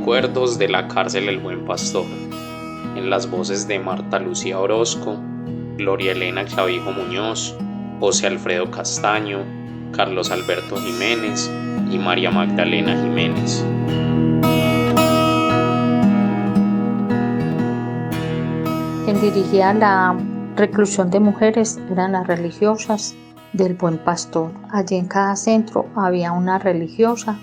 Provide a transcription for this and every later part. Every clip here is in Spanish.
Recuerdos de la cárcel El Buen Pastor, en las voces de Marta Lucía Orozco, Gloria Elena Clavijo Muñoz, José Alfredo Castaño, Carlos Alberto Jiménez y María Magdalena Jiménez. Quien dirigía la reclusión de mujeres eran las religiosas del Buen Pastor. Allí en cada centro había una religiosa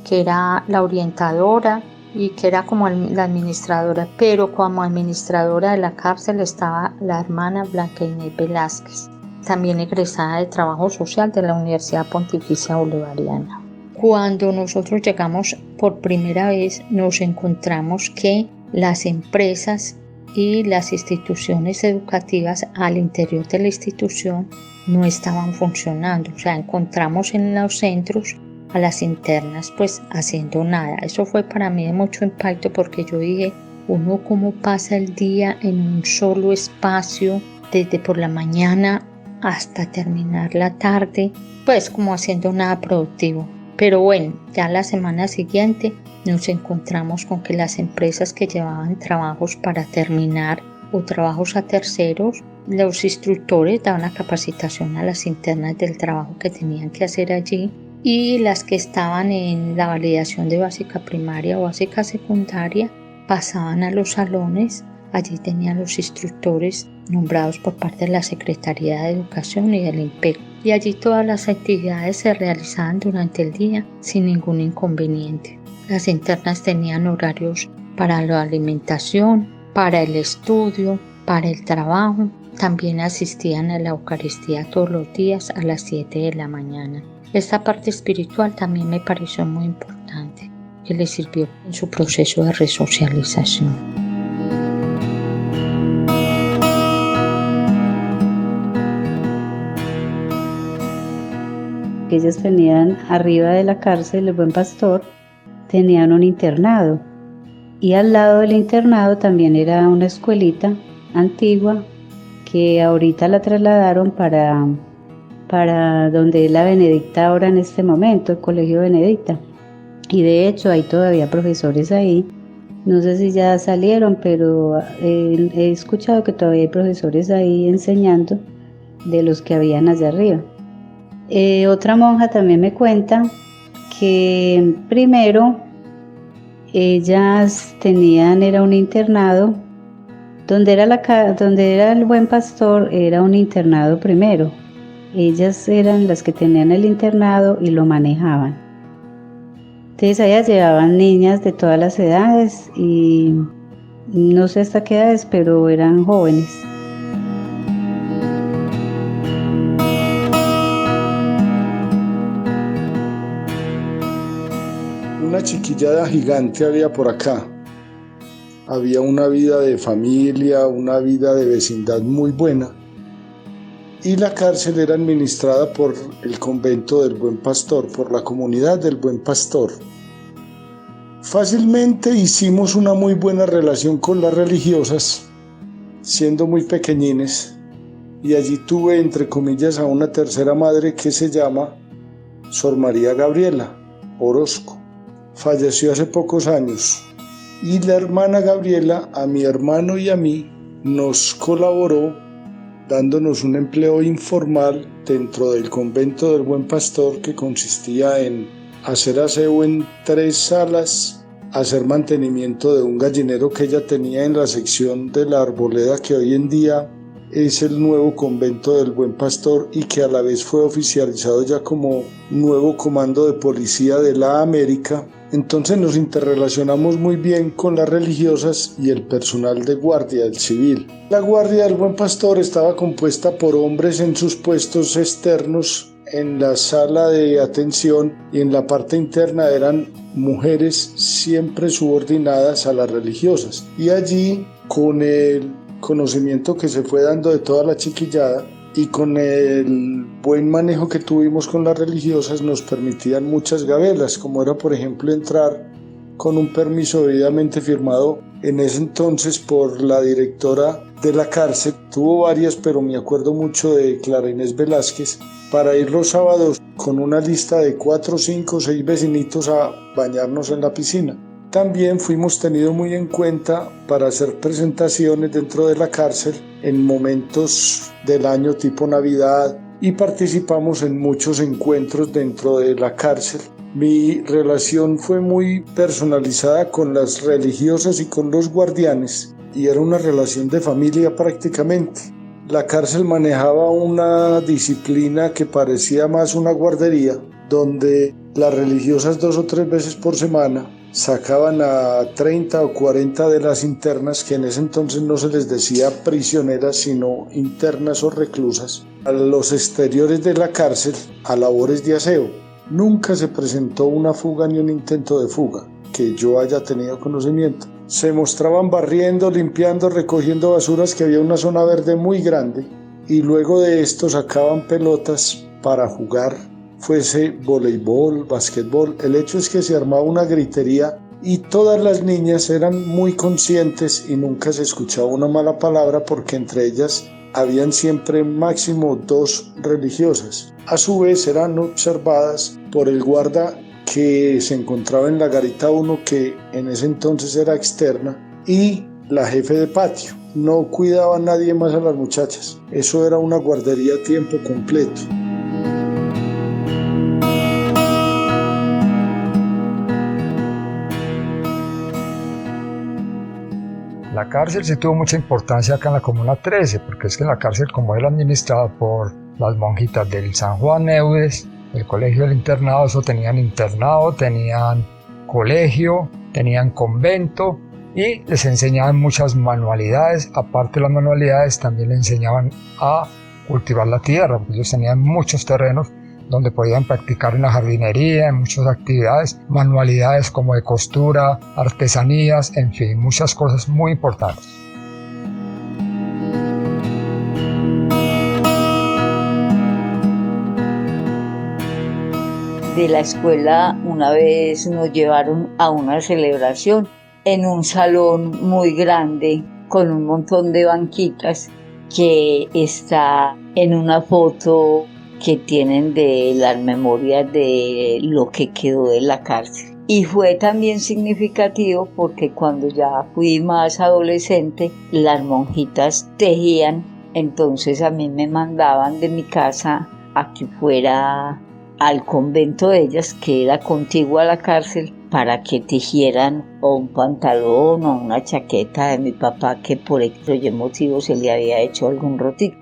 que era la orientadora y que era como la administradora, pero como administradora de la cárcel estaba la hermana Blanca Inés Velázquez, también egresada de Trabajo Social de la Universidad Pontificia Bolivariana. Cuando nosotros llegamos por primera vez, nos encontramos que las empresas y las instituciones educativas al interior de la institución no estaban funcionando. O sea, encontramos en los centros a las internas pues haciendo nada. Eso fue para mí de mucho impacto porque yo dije, uno cómo pasa el día en un solo espacio desde por la mañana hasta terminar la tarde, pues como haciendo nada productivo. Pero bueno, ya la semana siguiente nos encontramos con que las empresas que llevaban trabajos para terminar o trabajos a terceros, los instructores daban la capacitación a las internas del trabajo que tenían que hacer allí, y las que estaban en la validación de básica primaria o básica secundaria pasaban a los salones. Allí tenían los instructores nombrados por parte de la Secretaría de Educación y del INPEC, y allí todas las actividades se realizaban durante el día sin ningún inconveniente. Las internas tenían horarios para la alimentación, para el estudio, para el trabajo. También asistían a la Eucaristía todos los días a las 7 de la mañana. Esta parte espiritual también me pareció muy importante, que les sirvió en su proceso de resocialización. Ellas tenían arriba de la cárcel El Buen Pastor, tenían un internado, y al lado del internado también era una escuelita antigua que ahorita la trasladaron para donde es la Benedicta ahora en este momento, el Colegio Benedicta. Y de hecho hay todavía profesores ahí. No sé si ya salieron, pero he escuchado que todavía hay profesores ahí enseñando de los que habían allá arriba. Otra monja también me cuenta que primero ellas era un internado, donde era el Buen Pastor, era un internado primero. Ellas eran las que tenían el internado y lo manejaban. Entonces ellas llevaban niñas de todas las edades y no sé hasta qué edades, pero eran jóvenes. Una chiquillada gigante había por acá. Había una vida de familia, una vida de vecindad muy buena. Y la cárcel era administrada por el convento del Buen Pastor, por la comunidad del Buen Pastor. Fácilmente hicimos una muy buena relación con las religiosas, siendo muy pequeñines, y allí tuve, entre comillas, a una tercera madre que se llama Sor María Gabriela Orozco. Falleció hace pocos años, y la hermana Gabriela, a mi hermano y a mí, nos colaboró dándonos un empleo informal dentro del convento del Buen Pastor, que consistía en hacer aseo en 3 salas, hacer mantenimiento de un gallinero que ella tenía en la sección de la Arboleda, que hoy en día es el nuevo convento del Buen Pastor y que a la vez fue oficializado ya como nuevo comando de policía de la América. Entonces nos interrelacionamos muy bien con las religiosas y el personal de guardia, el civil. La guardia del Buen Pastor estaba compuesta por hombres en sus puestos externos en la sala de atención, y en la parte interna eran mujeres siempre subordinadas a las religiosas. Y allí, con el conocimiento que se fue dando de toda la chiquillada y con el buen manejo que tuvimos con las religiosas, nos permitían muchas gabelas, como era por ejemplo entrar con un permiso debidamente firmado en ese entonces por la directora de la cárcel. Tuvo varias, pero me acuerdo mucho de Clara Inés Velázquez, para ir los sábados con una lista de 4, 5, 6 vecinitos a bañarnos en la piscina. También fuimos tenidos muy en cuenta para hacer presentaciones dentro de la cárcel en momentos del año tipo Navidad y participamos en muchos encuentros dentro de la cárcel. Mi relación fue muy personalizada con las religiosas y con los guardianes y era una relación de familia prácticamente. La cárcel manejaba una disciplina que parecía más una guardería, donde las religiosas 2 o 3 veces por semana sacaban a 30 o 40 de las internas, que en ese entonces no se les decía prisioneras, sino internas o reclusas, a los exteriores de la cárcel a labores de aseo. Nunca se presentó una fuga ni un intento de fuga, que yo haya tenido conocimiento. Se mostraban barriendo, limpiando, recogiendo basuras, que había una zona verde muy grande, y luego de esto sacaban pelotas para jugar, fuese voleibol, basquetbol. El hecho es que se armaba una gritería y todas las niñas eran muy conscientes y nunca se escuchaba una mala palabra, porque entre ellas habían siempre máximo 2 religiosas. A su vez eran observadas por el guarda que se encontraba en la garita 1, que en ese entonces era externa, y la jefe de patio. No cuidaba a nadie más a las muchachas. Eso era una guardería a tiempo completo. La cárcel sí tuvo mucha importancia acá en la Comuna 13, porque es que en la cárcel, como era administrada por las monjitas del San Juan Eudes, el colegio del internado, eso tenían internado, tenían colegio, tenían convento y les enseñaban muchas manualidades. Aparte de las manualidades, también les enseñaban a cultivar la tierra, porque ellos tenían muchos terrenos donde podían practicar en la jardinería, en muchas actividades, manualidades como de costura, artesanías, en fin, muchas cosas muy importantes. De la escuela una vez nos llevaron a una celebración en un salón muy grande con un montón de banquitas que está en una foto que tienen de las memorias de lo que quedó de la cárcel. Y fue también significativo porque cuando ya fui más adolescente, las monjitas tejían, entonces a mí me mandaban de mi casa a que fuera al convento de ellas, que era contiguo a la cárcel, para que tejieran o un pantalón o una chaqueta de mi papá, que por X motivo se le había hecho algún rotico.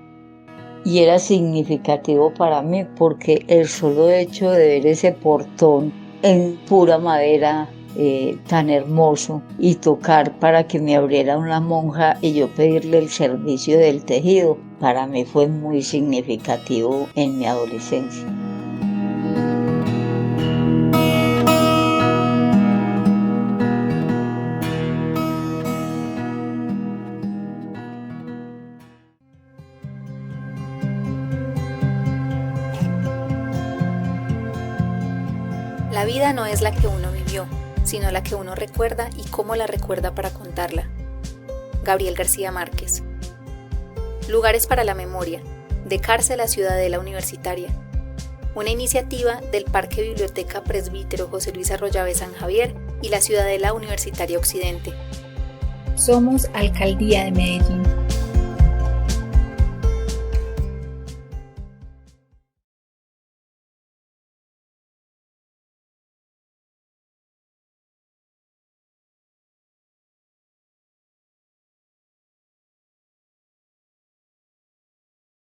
Y era significativo para mí porque el solo hecho de ver ese portón en pura madera tan hermoso y tocar para que me abriera una monja y yo pedirle el servicio del tejido, para mí fue muy significativo en mi adolescencia. La vida no es la que uno vivió, sino la que uno recuerda y cómo la recuerda para contarla. Gabriel García Márquez. Lugares para la memoria, de Cárcel a Ciudadela Universitaria. Una iniciativa del Parque Biblioteca Presbítero José Luis Arroyave San Javier y la Ciudadela Universitaria Occidente. Somos Alcaldía de Medellín.